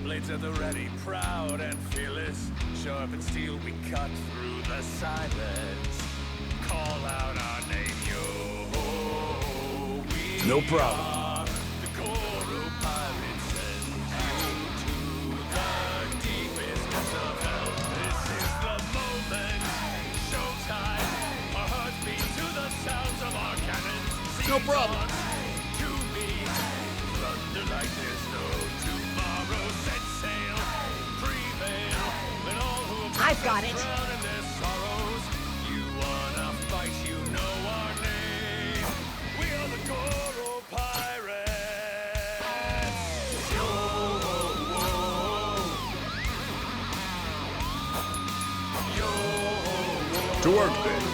Blades at the ready, proud and fearless. Sharp and steel, we cut through the silence. Call out our name, yo. We No problem. are the Goro Pirates, send you to the deepest depths of hell. This is the moment. Showtime. Our hearts beat to the sounds of our cannons. No problem. To me, thunder like there's no tomorrow. Set sail, prevail. When all who have I've got it. drown in their sorrows. You wanna fight, you know our name. We are the Goro Pirates. Yo, To work, baby.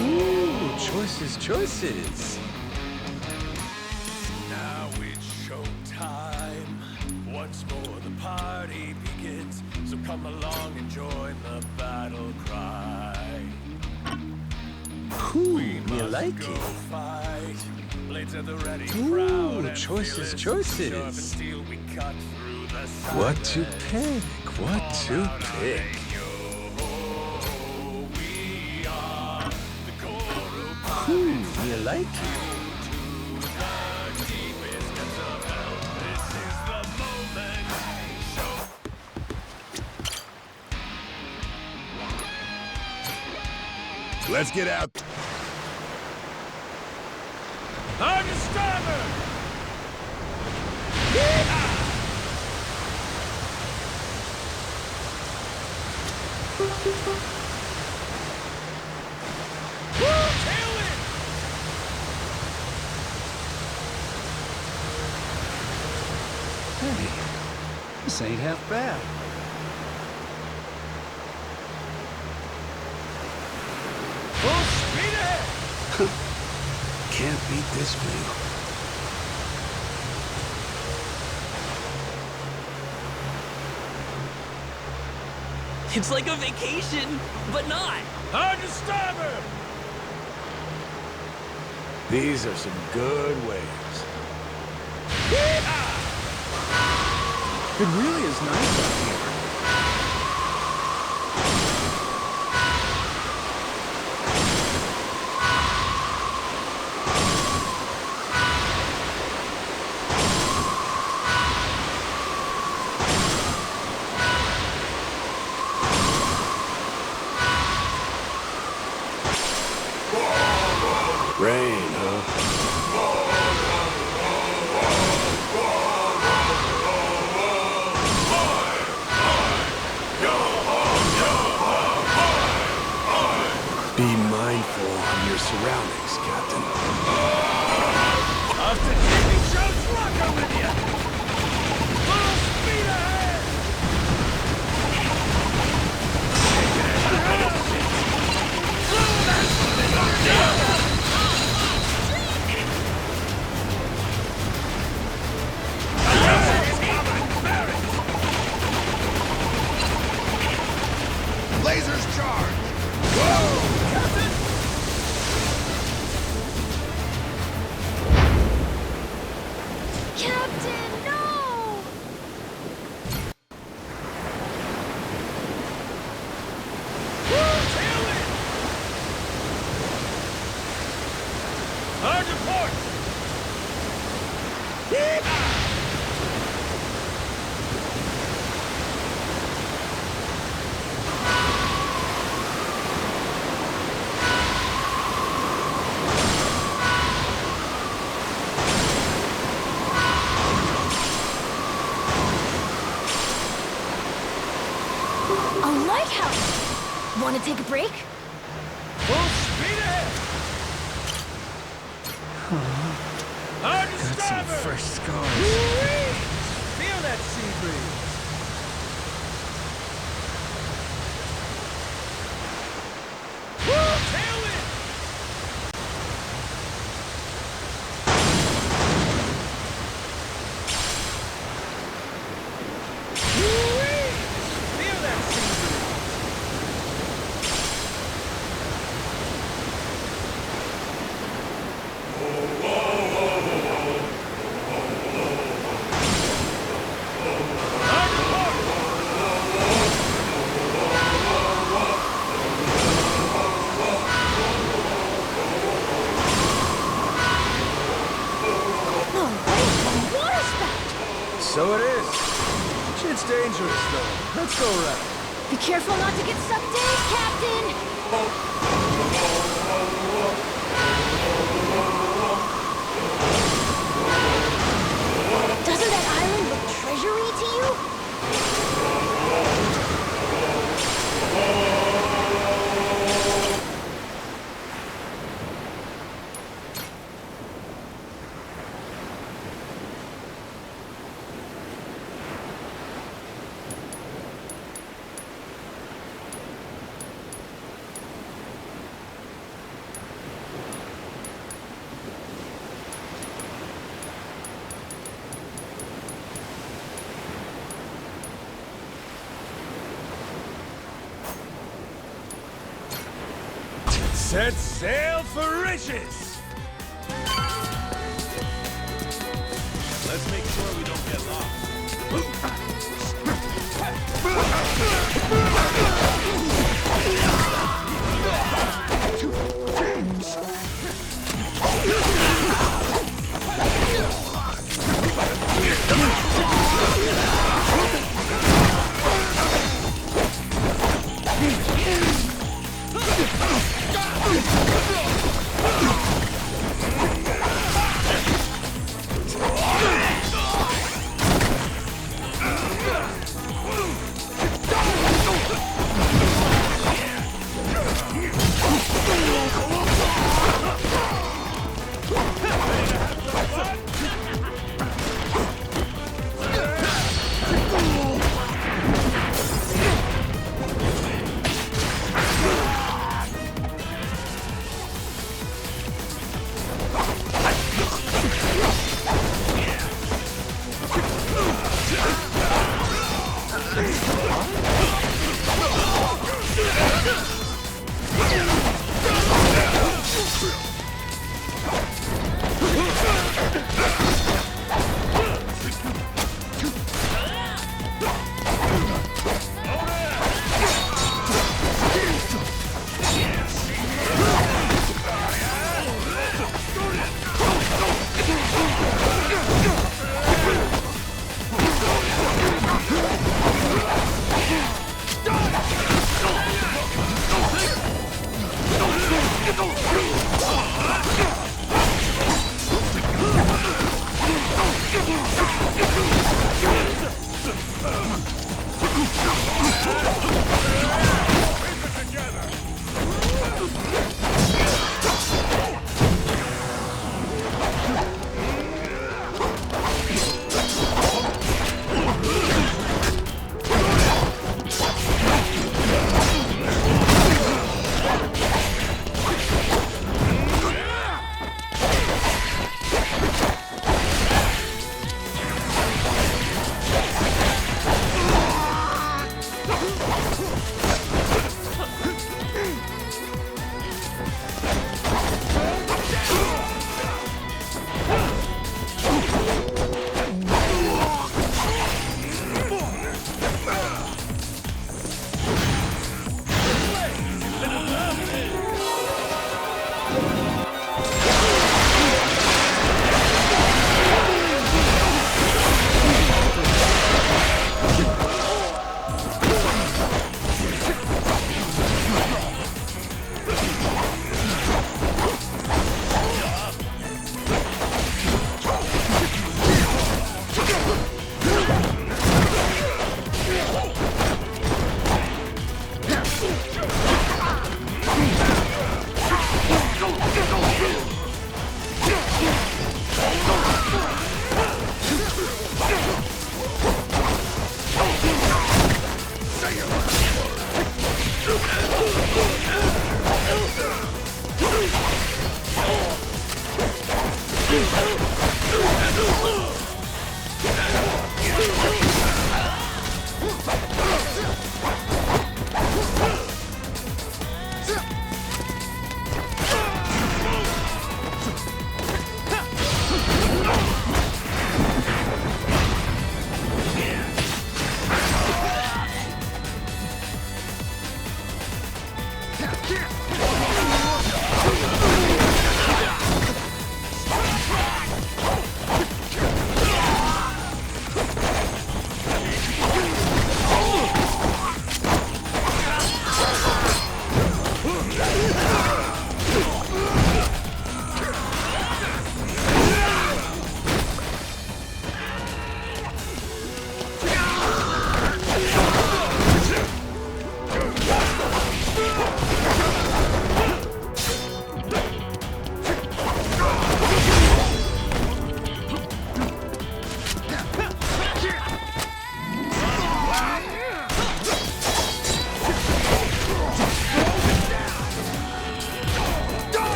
Ooh, choices. now it's showtime. Once more the party begins. So come along and join the battle cry. Ooh, you like Go it. fight. Blades at the ready, Ooh, proud and choices. fearless. Sharp and steel, we cut through the What to silence. pick? What to pick? We are the Goro Ooh, you like it? deepest depths of hell. This is the moment. Let's get out. Hard to starboard! Hey, this ain't half bad. Full speed ahead! Can't beat this view. It's like a vacation, but not. Hard to starboard! These are some good waves. It really is nice out here. lighthouse! Want to take a break? Full speed ahead! Got some fresh scars. Woo-wee! Feel that sea breeze! Woo! Tailwind! Woo-wee! Feel that sea breeze! So it is. Shit's dangerous, though. Let's go around. Be careful not to get sucked in, Captain! Doesn't that island look treasury to you? Set sail for riches! Let's make sure we don't get lost.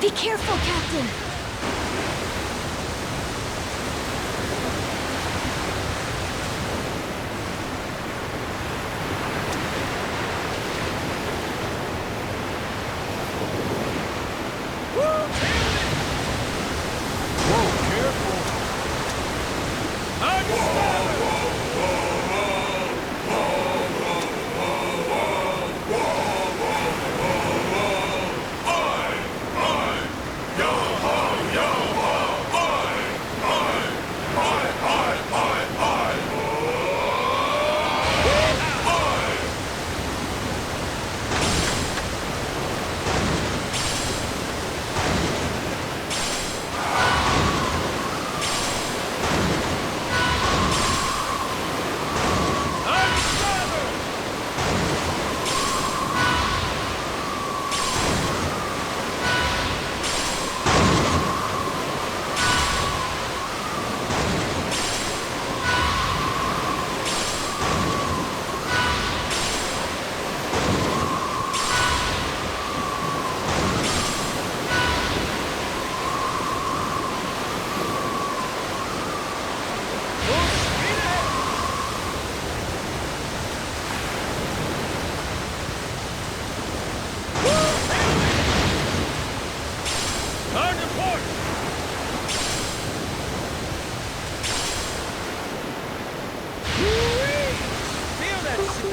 Be careful, Captain!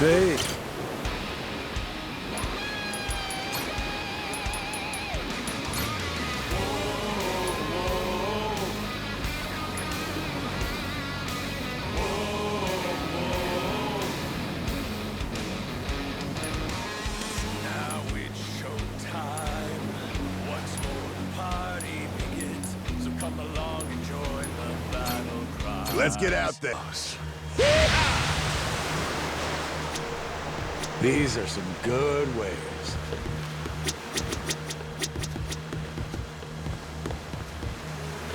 Hey. Now it's showtime. Once more the party begins. So come along and join the battle cry. Let's get out there. These are some good waves.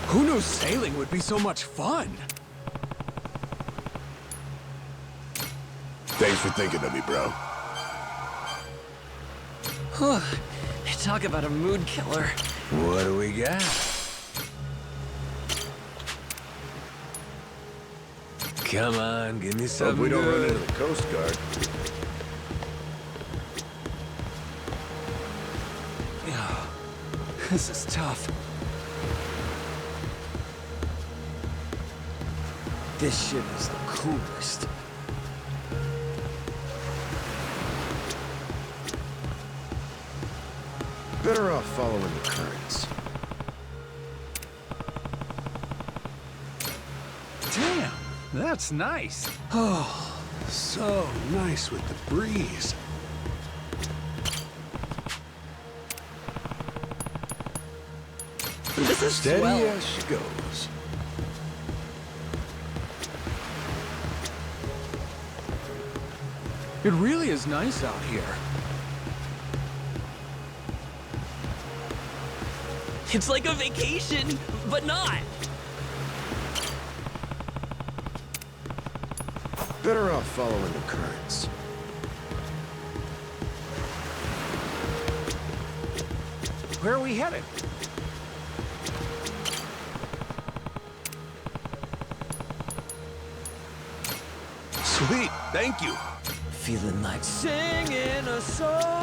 Who knew sailing would be so much fun? Thanks for thinking of me, bro. Talk about a mood killer. What do we got? Come on, give me something. Hope we don't run good. into the Coast Guard. This is tough. This ship is the coolest. Better off following the currents. Damn, that's nice. Oh, so nice with the breeze. This is Steady swell. as she goes. It really is nice out here. It's like a vacation, but not. Better off following the currents. Where are we headed? Sweet, thank you. Feeling like singing a song.